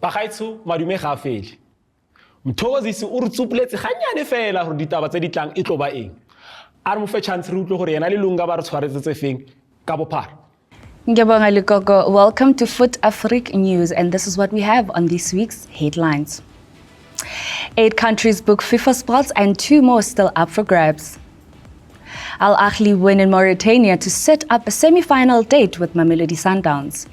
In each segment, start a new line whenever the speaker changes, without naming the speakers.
Bagaetsho madume ga fele. Mthokozisi o re tsupuletse ganyane fela gore ditaba tse di tlang e tlo ba eng. A re mo fe chance re utlwe gore yena le Lunga ba re tshwaretse tse feng ka bophara.
Ngiyabonga Likoko. Welcome to Fut-Afrique News, and this is what we have on this week's headlines. 8 countries book FIFA spots and 2 more still up for grabs. Ahly win in Mauritania to set up a semi-final date with Mamelodi Sundowns.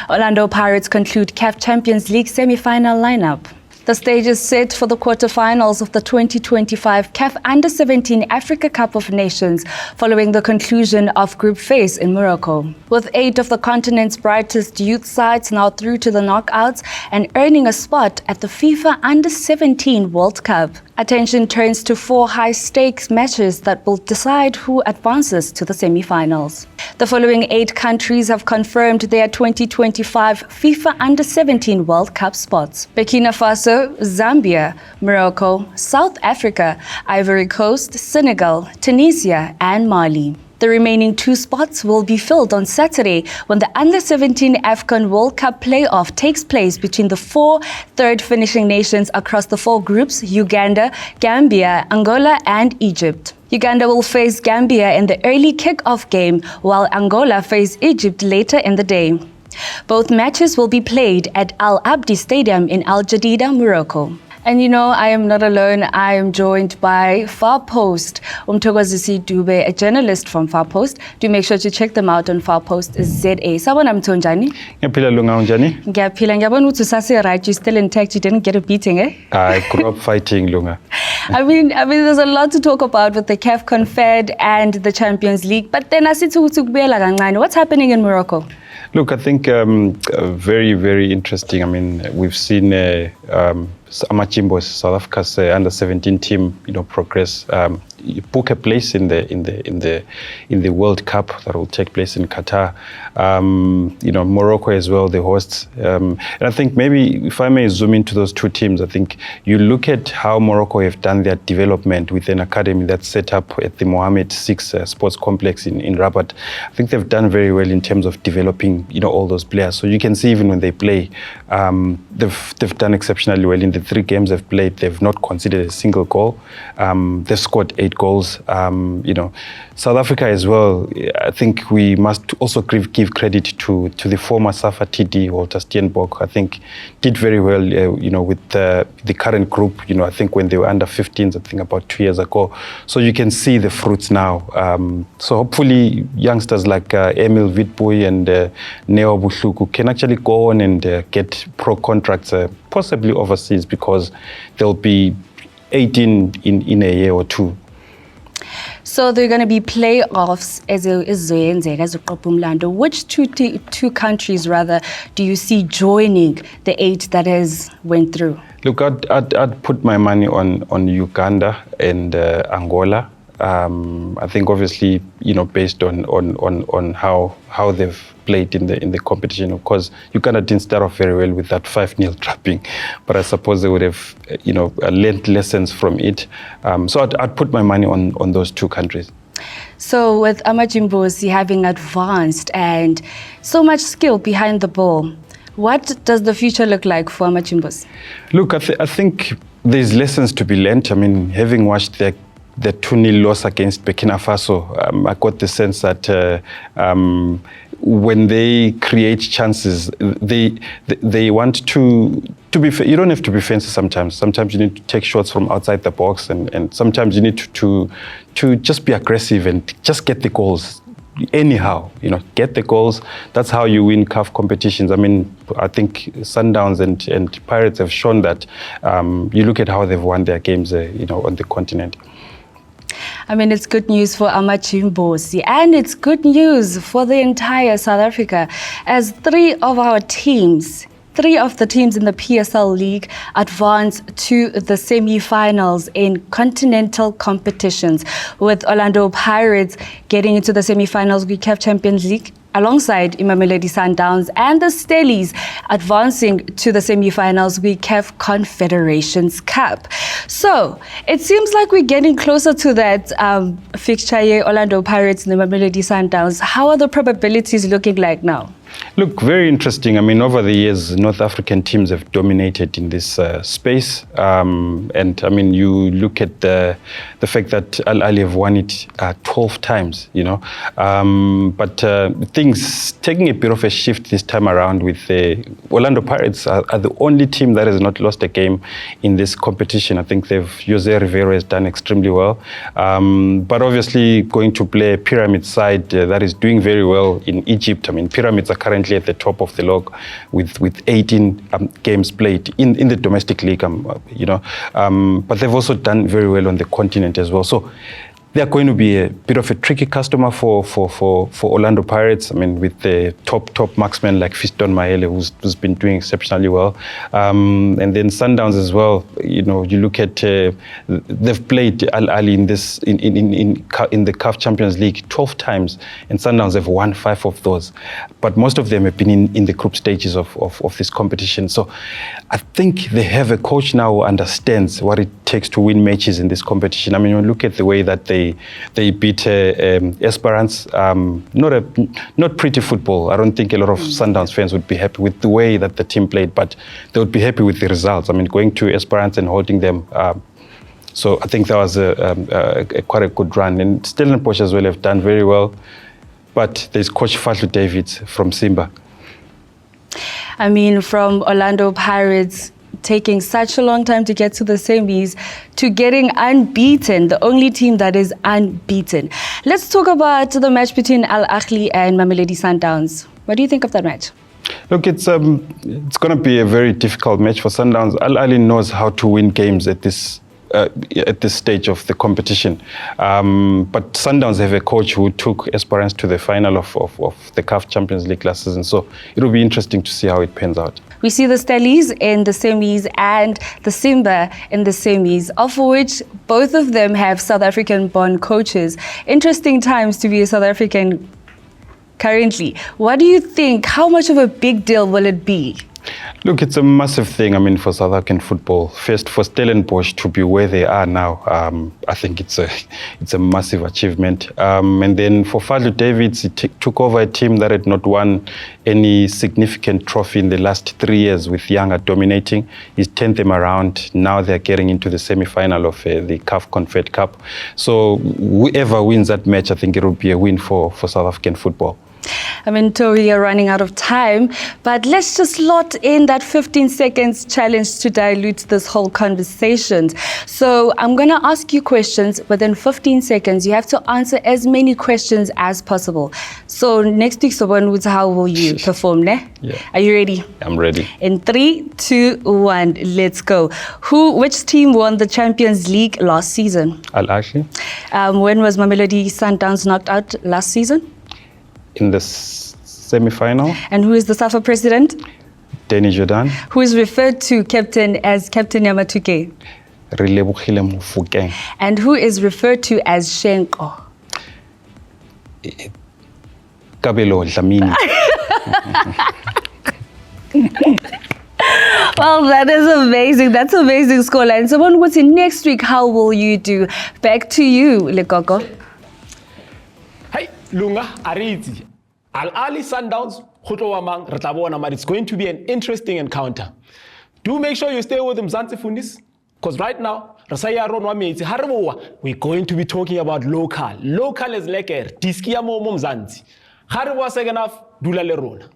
Orlando Pirates conclude CAF Champions League semi-final lineup. The stage is set for the quarterfinals of the 2025 CAF Under-17 Africa Cup of Nations following the conclusion of group phase in Morocco. With 8 of the continent's brightest youth sides now through to the knockouts and earning a spot at the FIFA Under-17 World Cup, attention turns to 4 high-stakes matches that will decide who advances to the semi-finals. The following 8 countries have confirmed their 2025 FIFA Under-17 World Cup spots: Burkina Faso, Zambia, Morocco, South Africa, Ivory Coast, Senegal, Tunisia, and Mali. The remaining 2 spots will be filled on Saturday when the Under-17 AFCON World Cup playoff takes place between the 4 third finishing nations across the 4 groups: Uganda, Gambia, Angola, and Egypt. Uganda will face Gambia in the early kick-off game, while Angola face Egypt later in the day. Both matches will be played at Al Abdi Stadium in Al Jadida, Morocco. And you know, I am not alone. I am joined by Far Post, Mthokozisi Dube, a journalist from Far Post. Do make sure to check them out on Far Post ZA. Sabona Mtho njani?
Ngiyaphila Lunga njani?
Ngiyaphila. Ngiyabona ukuthi usase right, you're still intact, you didn't get a beating, eh?
I grew up fighting, Lunga.
I mean, there's a lot to talk about with the CAF Confed and the Champions League. But then what's happening in Morocco?
Look, I think very, very interesting. I mean, we've seen Amachimbo's South Africa's under-17 team, progress, book a place in the World Cup that will take place in Qatar. Morocco as well, the hosts. And I think maybe if I may zoom into those 2 teams, I think you look at how Morocco have done their development with an academy that's set up at the Mohammed VI Sports Complex in Rabat. I think they've done very well in terms of developing, all those players. So you can see even when they play, they've done exceptionally well. In the 3 games they've played, they've not conceded a single goal. They've scored 8 goals. South Africa as well, I think we must also give credit to the former SAFA TD, Walter Steenbok. I think did very well, with the current group, I think when they were under 15s, I think about 2 years ago. So you can see the fruits now. So hopefully youngsters like Emil Witbooi and Neo Buhluku can actually go on and get pro contracts, possibly overseas, because they'll be 18 in a year or 2.
So there are going to be playoffs as a Which two countries rather do you see joining the 8 that has went through?
Look, I'd put my money on Uganda and Angola. I think obviously, based on how they've played in the competition. Of course, Uganda didn't start off very well with that 5-0 trapping, but I suppose they would have, learned lessons from it. So I'd put my money on those 2 countries.
So with Amachimbosi having advanced and so much skill behind the ball, what does the future look like for Amachimbosi? Look,
I think there's lessons to be learned. I mean, having watched the 2-0 loss against Burkina Faso, I got the sense that when they create chances, they want to be. You don't have to be fancy sometimes. Sometimes you need to take shots from outside the box, and sometimes you need to just be aggressive and just get the goals. Anyhow, get the goals. That's how you win CAF competitions. I mean, I think Sundowns and Pirates have shown that. You look at how they've won their games, on the continent.
I mean, it's good news for Amachimbosi, and it's good news for the entire South Africa, as 3 of the teams in the PSL League advance to the semi-finals in continental competitions, with Orlando Pirates getting into the semi-finals of the CAF Champions League alongside Mamelodi Sundowns, and the Stellies advancing to the semi-finals with CAF Confederations Cup. So it seems like we're getting closer to that fixture here, Orlando Pirates and the Mamelodi Sundowns. How are the probabilities looking like now?
Look, very interesting. I mean, over the years, North African teams have dominated in this space. And I mean, you look at the fact that Ahly have won it 12 times, you know. But things taking a bit of a shift this time around with Orlando Pirates are the only team that has not lost a game in this competition. I think Jose Rivero has done extremely well. But obviously going to play a pyramid side that is doing very well in Egypt. I mean, Pyramids are currently at the top of the log with 18 games played in the domestic league, you know. But they've also done very well on the continent as well. So they're going to be a bit of a tricky customer for Orlando Pirates. I mean, with the top marksmen like Fiston Maele, who's been doing exceptionally well. And then Sundowns as well. You know, you look at they've played Ahly in the CAF Champions League 12 times, and Sundowns have won 5 of those. But most of them have been in the group stages of this competition. So I think they have a coach now who understands what it takes to win matches in this competition. I mean, when you look at the way that they beat Esperance, not pretty football. I don't think a lot of Sundowns fans would be happy with the way that the team played, but they would be happy with the results. I mean, going to Esperance and holding them. So I think that was quite a good run. And Stellenbosch as well have done very well. But there's Coach Fatu Davids from Simba.
I mean, from Orlando Pirates taking such a long time to get to the semis, to getting unbeaten, the only team that is unbeaten. Let's talk about the match between Ahly and Mamelodi Sundowns. What do you think of that match?
Look, it's going to be a very difficult match for Sundowns. Ahly knows how to win games at this stage of the competition. But Sundowns have a coach who took Esperance to the final of the CAF Champions League last season. So it'll be interesting to see how it pans out.
We see the Stellies in the semis and the Simba in the semis, of which both of them have South African-born coaches. Interesting times to be a South African currently. What do you think? How much of a big deal will it be?
Look, it's a massive thing, I mean, for South African football. First, for Stellenbosch to be where they are now, I think it's a massive achievement. And then for Fatu Davids, he took over a team that had not won any significant trophy in the last 3 years, with Younger dominating. He's turned them around. Now they're getting into the semi-final of the CAF Confed Cup. So whoever wins that match, I think it will be a win for South African football.
I mean, we are running out of time, but let's just slot in that 15 seconds challenge to dilute this whole conversation. So I'm going to ask you questions within 15 seconds. You have to answer as many questions as possible. So next week, how will you perform? Ne?
Yeah.
Are you ready?
I'm ready.
In 3, 2, 1, let's go. Which team won the Champions League last season?
Ahly.
When was Mamelodi Sundowns knocked out last season?
In the semi-final.
And who is the SAFA president?
Danny Jordan.
Who is referred to as Captain Yamatuke?
Relebogile Mofokeng.
And who is referred to as Shenko?
Kabelo Dlamini.
Well, that is amazing. That's amazing scoreline. So what's in next week? How will you do? Back to you, Lekoko.
Hey, Lunga, Ariti. Ahly Sundowns, Khotowamang, Ratabona, but it's going to be an interesting encounter. Do make sure you stay with Mzansi Fundis, because right now, we're going to be talking about local. Local is lekker. Tiskia mo Mzansi. Hariwa second half, Dula Lerona.